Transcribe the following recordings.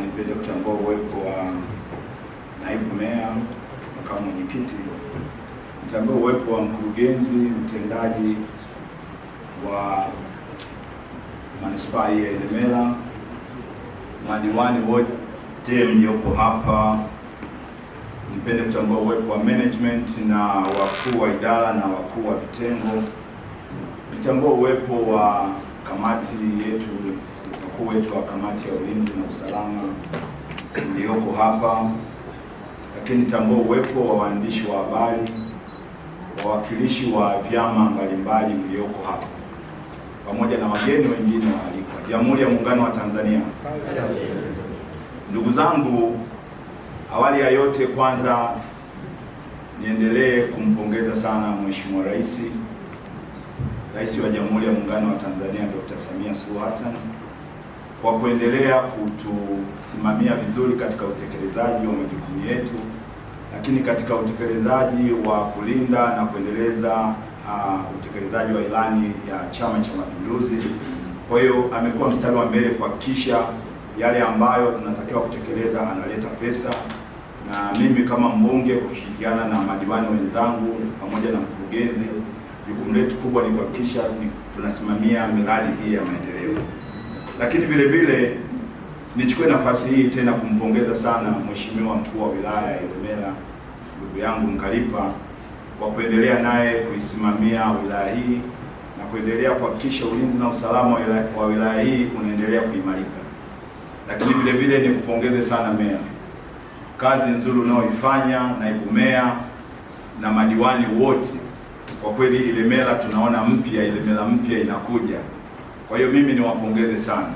Nipende kutambua uwepo wa naibu meya, makamu mwenyekiti, nitambue uwepo wa mkurugenzi mtendaji wa manispaa hii ya Ilemela, madiwani wote mliopo hapa. Nipende kutambua uwepo wa management na wakuu wa idara na wakuu wa vitengo. Nitambue uwepo wa kamati yetu, wakuu wetu wa kamati ya ulinzi na usalama mlioko hapa. Lakini nitambue uwepo wa waandishi wa habari, wawakilishi wa vyama mbalimbali mlioko hapa, pamoja na wageni wengine waalikwa. Jamhuri ya Muungano wa Tanzania. Ndugu zangu, awali ya yote kwanza niendelee kumpongeza sana Mheshimiwa Rais wa Jamhuri ya Muungano wa Tanzania Dr. Samia Suluhu Hassan kwa kuendelea kutusimamia vizuri katika utekelezaji wa majukumu yetu, lakini katika utekelezaji wa kulinda na kuendeleza utekelezaji wa ilani ya Chama cha Mapinduzi. Kwa hiyo amekuwa mstari wa mbele kuhakikisha yale ambayo tunatakiwa kutekeleza analeta pesa, na mimi kama mbunge kushirikiana na madiwani wenzangu pamoja na mkurugenzi, jukumu letu kubwa ni kuhakikisha tunasimamia miradi hii ya maendeleo. Lakini vile vile nichukue nafasi hii tena kumpongeza sana Mheshimiwa mkuu wa wilaya ya Ilemela, ndugu yangu Mkalipa, kwa kuendelea naye kuisimamia wilaya hii na kuendelea kuhakikisha ulinzi na usalama wa wilaya hii unaendelea kuimarika. Lakini vile vile nikupongeze sana meya, kazi nzuri unaoifanya, naibu meya na madiwani wote. Kwa kweli Ilemela tunaona Ilemela mpya inakuja. Kwa hiyo mimi niwapongeze sana.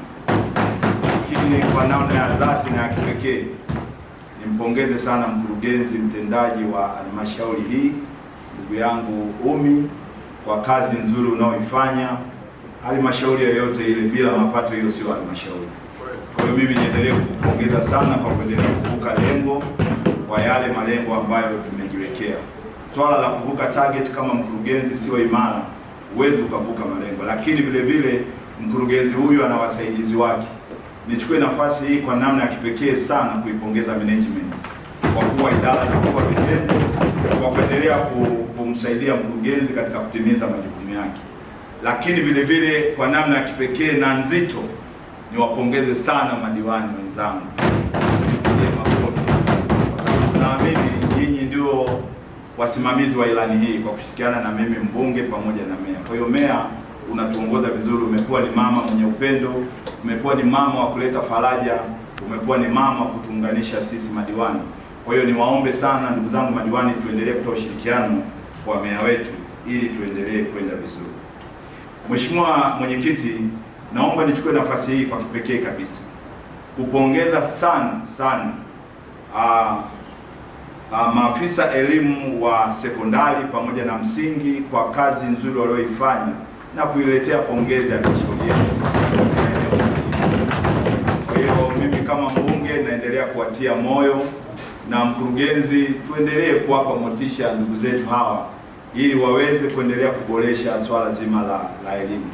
Lakini kwa namna ya dhati na ya kipekee nimpongeze sana mkurugenzi mtendaji wa halmashauri hii, ndugu yangu Umi, kwa kazi nzuri unaoifanya. Halmashauri yoyote ile bila mapato, hiyo sio halmashauri. Kwa hiyo mimi niendelee kukupongeza sana kwa kuendelea kuvuka lengo kwa yale malengo ambayo tumejiwekea. Swala la kuvuka target kama mkurugenzi sio imara, huwezi ukavuka malengo. Lakini vile vile mkurugenzi huyu ana wasaidizi wake. Nichukue nafasi hii kwa namna ya kipekee sana kuipongeza management, wakuu wa idara na wakuu wa vitengo kwa kuendelea kumsaidia mkurugenzi katika kutimiza majukumu yake. Lakini vile vile kwa namna ya kipekee na nzito niwapongeze sana madiwani wenzangu. Tunaamini nyinyi ndio wasimamizi wa ilani hii kwa kushirikiana na mimi mbunge pamoja na meya. Kwa hiyo meya, unatuongoza vizuri, umekuwa ni mama mwenye upendo, umekuwa ni mama wa kuleta faraja, umekuwa ni mama wa kutuunganisha sisi madiwani. Kwa hiyo niwaombe sana ndugu zangu madiwani, tuendelee kutoa ushirikiano kwa meya wetu ili tuendelee kwenda vizuri. Mheshimiwa Mwenyekiti, naomba nichukue nafasi hii kwa kipekee kabisa kupongeza sana maafisa elimu wa sekondari pamoja na msingi kwa kazi nzuri walioifanya na kuiletea pongezi halmashauri yetu. Kwa hiyo mimi kama mbunge naendelea kuwatia moyo, na mkurugenzi, tuendelee kuwapa motisha ndugu zetu hawa ili waweze kuendelea kuboresha swala zima la elimu.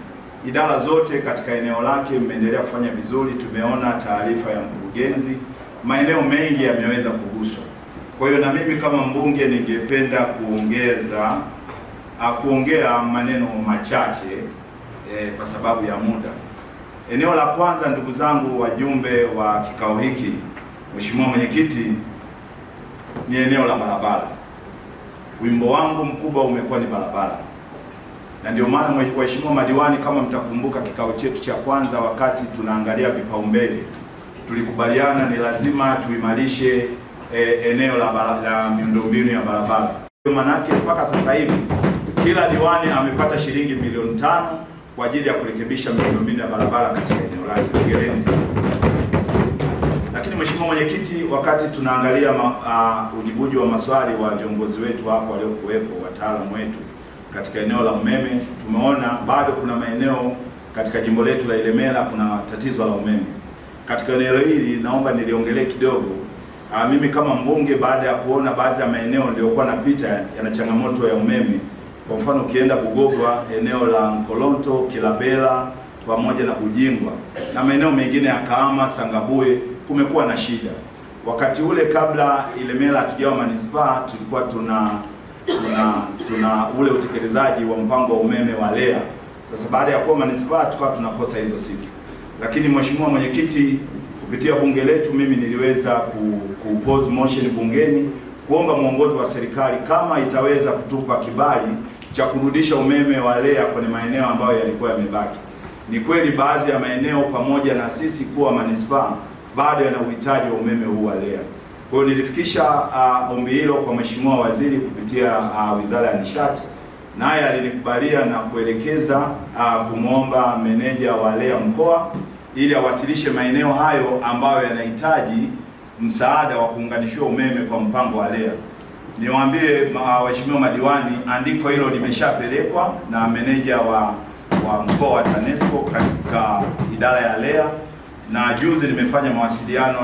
Idara zote katika eneo lake mmeendelea kufanya vizuri. Tumeona taarifa ya mkurugenzi, maeneo mengi yameweza kuguswa. Kwa hiyo na mimi kama mbunge ningependa kuongea maneno machache kwa sababu ya muda. Eneo la kwanza, ndugu zangu wajumbe wa kikao hiki, Mheshimiwa Mwenyekiti, ni eneo la barabara. Wimbo wangu mkubwa umekuwa ni barabara, na ndio maana waheshimiwa madiwani, kama mtakumbuka kikao chetu cha kwanza, wakati tunaangalia vipaumbele, tulikubaliana ni lazima tuimarishe eneo la miundombinu ya barabara. Manake mpaka sasa hivi kila diwani amepata shilingi milioni 5 kwa ajili ya kurekebisha miundombinu ya barabara katika eneo lake. Hongereni sana. Lakini Mheshimiwa Mwenyekiti, wakati tunaangalia ujibuji wa maswali wa viongozi wetu hapo waliokuwepo, wataalamu wetu katika eneo la umeme, tumeona bado kuna maeneo katika jimbo letu la Ilemela kuna tatizo la umeme. Katika eneo hili naomba niliongelee kidogo. Mimi kama mbunge, baada ya kuona baadhi ya maeneo niliyokuwa napita yana changamoto ya umeme, Kwa mfano ukienda Bugogwa, eneo la Nkolonto, Kilabela pamoja na Bujingwa na maeneo mengine ya Kahama, Sangabuye kumekuwa na shida. Wakati ule kabla Ilemela hatujawa manispaa, tulikuwa tuna ule utekelezaji wa mpango wa umeme wa LEA. Sasa baada ya kuwa manispaa tukawa tunakosa hizo sifa. Lakini Mheshimiwa Mwenyekiti, kupitia bunge letu mimi niliweza kupose motion bungeni kuomba mwongozo wa serikali kama itaweza kutupa kibali cha kurudisha umeme wa LEA kwenye maeneo ambayo yalikuwa yamebaki. Ni kweli baadhi ya maeneo pamoja na sisi kuwa manispaa bado yana uhitaji wa umeme huu wa LEA. Kwa hiyo nilifikisha ombi hilo kwa Mheshimiwa Waziri kupitia Wizara ya Nishati, naye alinikubalia na kuelekeza kumwomba meneja wa LEA mkoa ili awasilishe maeneo hayo ambayo yanahitaji msaada wa kuunganishiwa umeme kwa mpango wa LEA. Niwaambie waheshimiwa madiwani, andiko hilo limeshapelekwa na meneja wa mkoa wa TANESCO katika idara ya LEA, na juzi nimefanya mawasiliano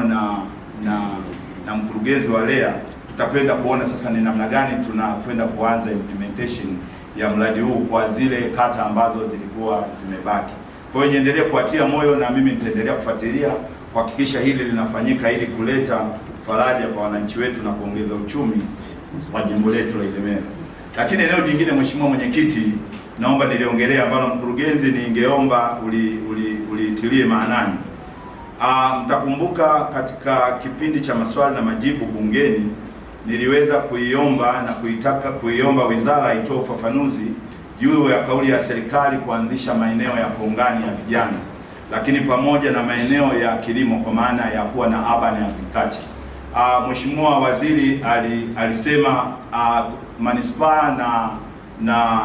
na mkurugenzi wa LEA. Tutakwenda kuona sasa ni namna gani tunakwenda kuanza implementation ya mradi huu kwa zile kata ambazo zilikuwa zimebaki. Kwa hiyo niendelee kuatia moyo, na mimi nitaendelea kufuatilia kuhakikisha hili linafanyika ili kuleta faraja kwa wananchi wetu na kuongeza uchumi wa jimbo letu la Ilemela. Lakini eneo jingine, Mheshimiwa Mwenyekiti, naomba niliongelea ambalo mkurugenzi ningeomba ulitilie maanani. Mtakumbuka katika kipindi cha maswali na majibu bungeni niliweza kuiomba wizara itoe ufafanuzi juu ya kauli ya serikali kuanzisha maeneo ya kongani ya vijana, lakini pamoja na maeneo ya kilimo kwa maana ya kuwa na urban agriculture. Mheshimiwa Waziri alisema manispaa na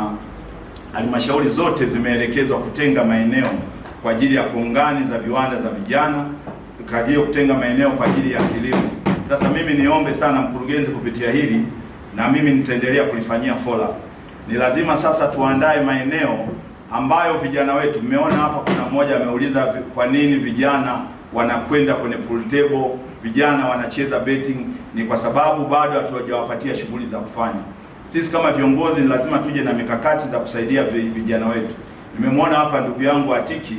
halmashauri zote zimeelekezwa kutenga maeneo kwa ajili ya kongani za viwanda za vijana, kwa ajili ya kutenga maeneo kwa ajili ya kilimo. Sasa mimi niombe sana mkurugenzi kupitia hili, na mimi nitaendelea kulifanyia follow up. Ni lazima sasa tuandae maeneo ambayo vijana wetu, mmeona hapa kuna mmoja ameuliza kwa nini vijana wanakwenda kwenye pool table, vijana wanacheza betting. Ni kwa sababu bado hatujawapatia shughuli za kufanya. Sisi kama viongozi ni lazima tuje na mikakati za kusaidia vijana wetu. Nimemwona hapa ndugu yangu Atiki,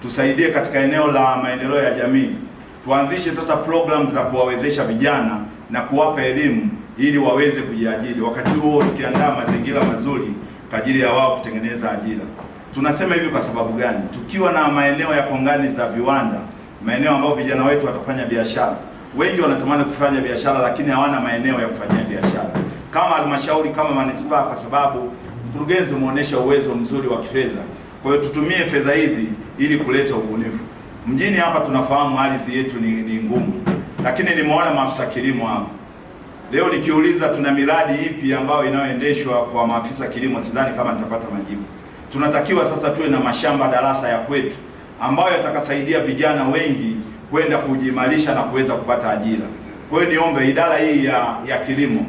tusaidie katika eneo la maendeleo ya jamii. Tuanzishe sasa program za kuwawezesha vijana na kuwapa elimu ili waweze kujiajiri. Wakati huo tukiandaa mazingira mazuri kwa ajili ya wao kutengeneza ajira. Tunasema hivi kwa sababu gani? Tukiwa na maeneo ya kongani za viwanda, maeneo ambayo vijana wetu watafanya biashara. Wengi wanatamani kufanya biashara lakini hawana maeneo ya kufanyia biashara. Kama halmashauri, kama manispaa, kwa sababu mkurugenzi umeonyesha uwezo mzuri wa kifedha. Kwa hiyo tutumie fedha hizi ili kuleta ubunifu. Mjini hapa tunafahamu ardhi yetu ni ngumu. Lakini nimeona maafisa kilimo hapa. Leo nikiuliza tuna miradi ipi ambayo inayoendeshwa kwa maafisa kilimo, sidhani kama nitapata majibu. Tunatakiwa sasa tuwe na mashamba darasa ya kwetu ambayo yatakasaidia vijana wengi kwenda kujimarisha na kuweza kupata ajira. Kwa hiyo niombe idara hii ya kilimo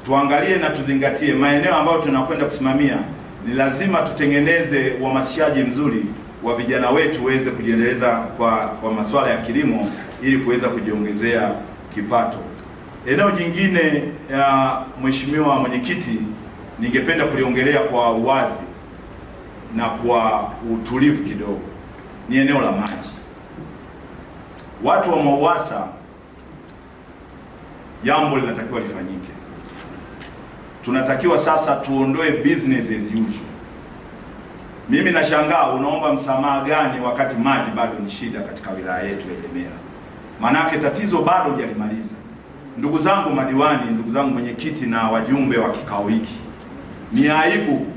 tuangalie na tuzingatie maeneo ambayo tunakwenda kusimamia. Ni lazima tutengeneze uhamasishaji mzuri wa vijana wetu waweze kujiendeleza kwa masuala ya kilimo ili kuweza kujiongezea kipato. Eneo jingine ya Mheshimiwa Mwenyekiti, ningependa kuliongelea kwa uwazi na kwa utulivu kidogo, ni eneo la maji. Watu wa MWAUWASA, jambo linatakiwa lifanyike. Tunatakiwa sasa tuondoe business as usual. Mimi nashangaa unaomba msamaha gani wakati maji bado ni shida katika wilaya yetu ya Ilemela. Manake tatizo bado hujalimaliza. Ndugu zangu madiwani, ndugu zangu mwenyekiti na wajumbe wa kikao hiki, ni aibu,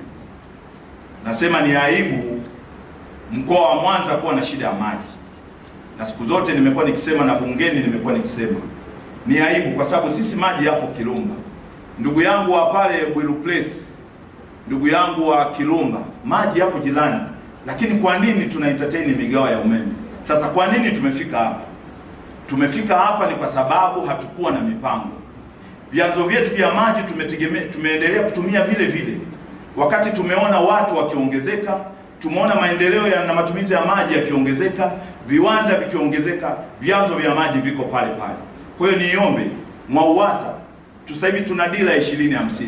nasema ni aibu mkoa wa Mwanza kuwa na shida ya maji. Na siku zote nimekuwa nikisema na bungeni nimekuwa nikisema ni aibu, kwa sababu sisi maji yapo Kilumba. Ndugu yangu wa pale Bwiru Place, ndugu yangu wa Kilumba, maji yapo jirani. Lakini kwa nini tuna entertain migao ya umeme? Sasa kwa nini tumefika hapa? Tumefika hapa ni kwa sababu hatukuwa na mipango. Vyanzo vyetu vya maji tumeendelea kutumia vile vile. Wakati tumeona watu wakiongezeka, tumeona maendeleo na matumizi ya maji yakiongezeka, viwanda vikiongezeka, vyanzo vya maji viko pale pale. Kwa hiyo niombe MWAUWASA, sasa hivi tuna dira 2050.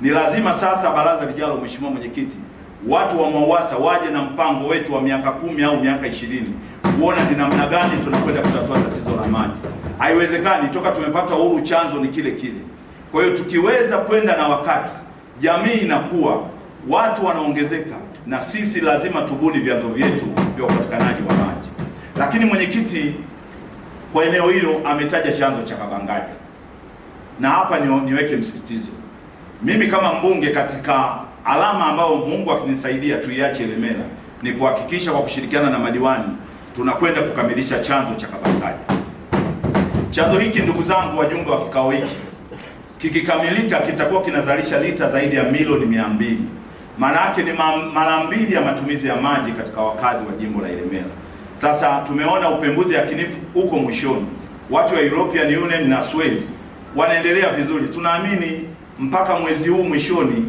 Ni lazima sasa baraza lijalo, Mheshimiwa Mwenyekiti, watu wa MWAUWASA waje na mpango wetu wa miaka 10 au miaka 20 kuona ni namna gani tunakwenda kutatua tatizo la maji. Haiwezekani toka tumepata uhuru chanzo ni kile kile. Kwa hiyo tukiweza kwenda na wakati, jamii inakuwa, watu wanaongezeka, na sisi lazima tubuni vyanzo vyetu vya upatikanaji wa maji. Lakini mwenyekiti kwa eneo hilo ametaja chanzo cha Kabangaja, na hapa niweke msisitizo. Mimi kama mbunge, katika alama ambayo Mungu akinisaidia tuiache Ilemela, ni kuhakikisha kwa kushirikiana na madiwani tunakwenda kukamilisha chanzo cha Kabangaja. Chanzo hiki, ndugu zangu wajumbe wa kikao hiki, kikikamilika kitakuwa kinazalisha lita zaidi ya milioni 200. Maana yake ni mara 2 ya matumizi ya maji katika wakazi wa jimbo la Ilemela. Sasa tumeona upembuzi yakinifu huko mwishoni, watu wa European Union na Suez wanaendelea vizuri. Tunaamini mpaka mwezi huu mwishoni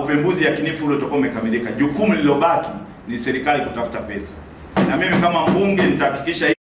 upembuzi yakinifu ule utakuwa umekamilika. Jukumu lililobaki ni serikali kutafuta pesa, na mimi kama mbunge nitahakikisha